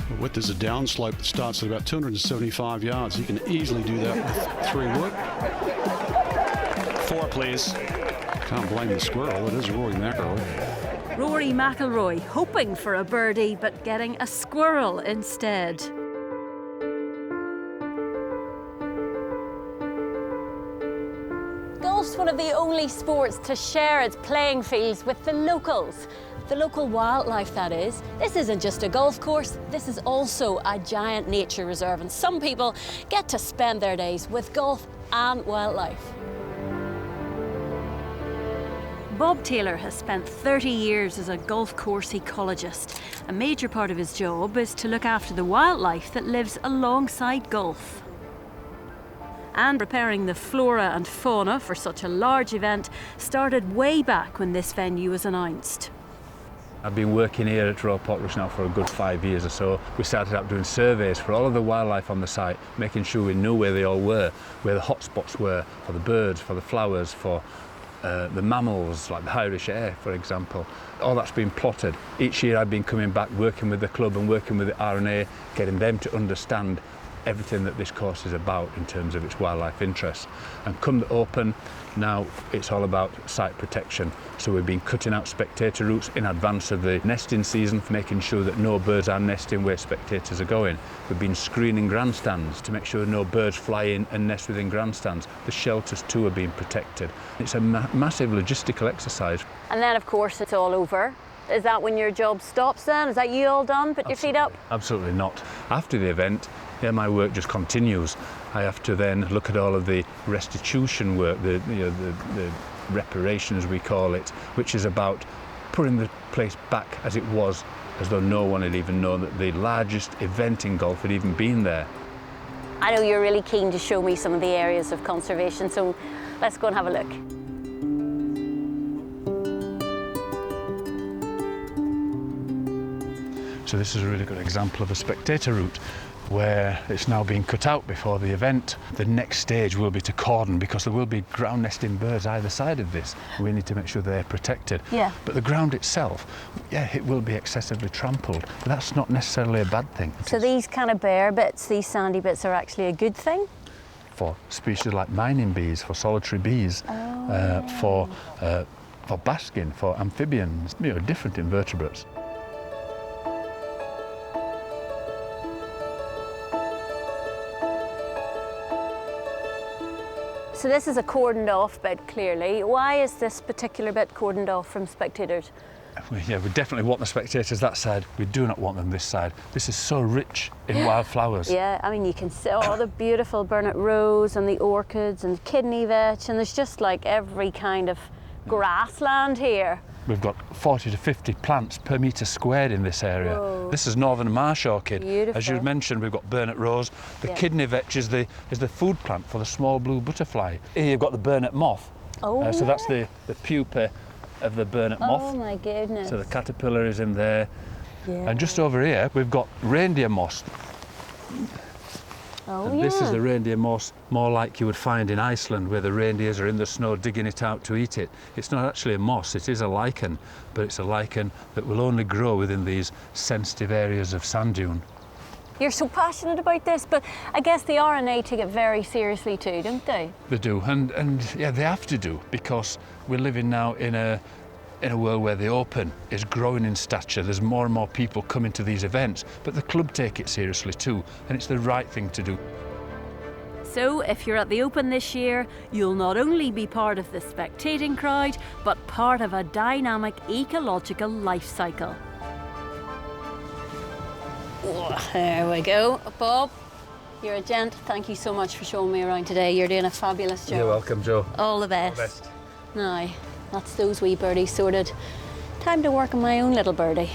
The width is a downslope that starts at about 275 yards. You can easily do that with 3 wood. 4, please. Can't blame the squirrel. It is Rory McIlroy. Rory McIlroy hoping for a birdie but getting a squirrel instead. Golf's one of the only sports to share its playing fields with the locals. The local wildlife, that is. This isn't just a golf course, this is also a giant nature reserve, and some people get to spend their days with golf and wildlife. Bob Taylor has spent 30 years as a golf course ecologist. A major part of his job is to look after the wildlife that lives alongside golf. And preparing the flora and fauna for such a large event started way back when this venue was announced. I've been working here at Royal Portrush now for a good 5 years or so. We started out doing surveys for all of the wildlife on the site, making sure we knew where they all were, where the hotspots were for the birds, for the flowers, for the mammals, like the Irish hare, for example. All that's been plotted. Each year I've been coming back, working with the club and working with the RNA, getting them to understand everything that this course is about in terms of its wildlife interests. And come the Open, now it's all about site protection. So we've been cutting out spectator routes in advance of the nesting season, making sure that no birds are nesting where spectators are going. We've been screening grandstands to make sure no birds fly in and nest within grandstands. The shelters too are being protected. It's a massive logistical exercise. And then, of course, it's all over. Is that when your job stops then? Is that you all done? Put your feet up? Absolutely not. After the event, yeah, my work just continues. I have to then look at all of the restitution work, the reparation as we call it, which is about putting the place back as it was, as though no one had even known that the largest event in golf had even been there. I know you're really keen to show me some of the areas of conservation, so let's go and have a look. So this is a really good example of a spectator route where it's now being cut out before the event. The next stage will be to cordon, because there will be ground nesting birds either side of this. We need to make sure they're protected. Yeah. But the ground itself, yeah, it will be excessively trampled, but that's not necessarily a bad thing. So these kind of bare bits, these sandy bits, are actually a good thing? For species like mining bees, for solitary bees, for basking, for amphibians, different invertebrates. So this is a cordoned off bit, clearly. Why is this particular bit cordoned off from spectators? Yeah, we definitely want the spectators that side. We do not want them this side. This is so rich in wildflowers. Yeah, I mean, you can see all the beautiful burnet rose and the orchids and kidney vetch, and there's just like every kind of grassland here. We've got 40 to 50 plants per metre squared in this area. Whoa. This is northern marsh orchid. Beautiful. As you mentioned, we've got burnet rose. The kidney vetch is the food plant for the small blue butterfly. Here you've got the burnet moth. Oh, So that's the pupa of the burnet moth. Oh my goodness. So the caterpillar is in there. Yeah. And just over here, we've got reindeer moss. Oh, And this is the reindeer moss, more like you would find in Iceland, where the reindeers are in the snow digging it out to eat it. It's not actually a moss, it is a lichen, but it's a lichen that will only grow within these sensitive areas of sand dune. You're so passionate about this, but I guess the RNA take it very seriously too, don't they? They do, and yeah, they have to do, because we're living now in a world where the Open is growing in stature. There's more and more people coming to these events, but the club take it seriously too, and it's the right thing to do. So if you're at the Open this year, you'll not only be part of the spectating crowd, but part of a dynamic ecological life cycle. Oh, there we go. Bob, you're a gent. Thank you so much for showing me around today. You're doing a fabulous job. You're welcome, Joe. All the best. Now, that's those wee birdies sorted. Time to work on my own little birdie.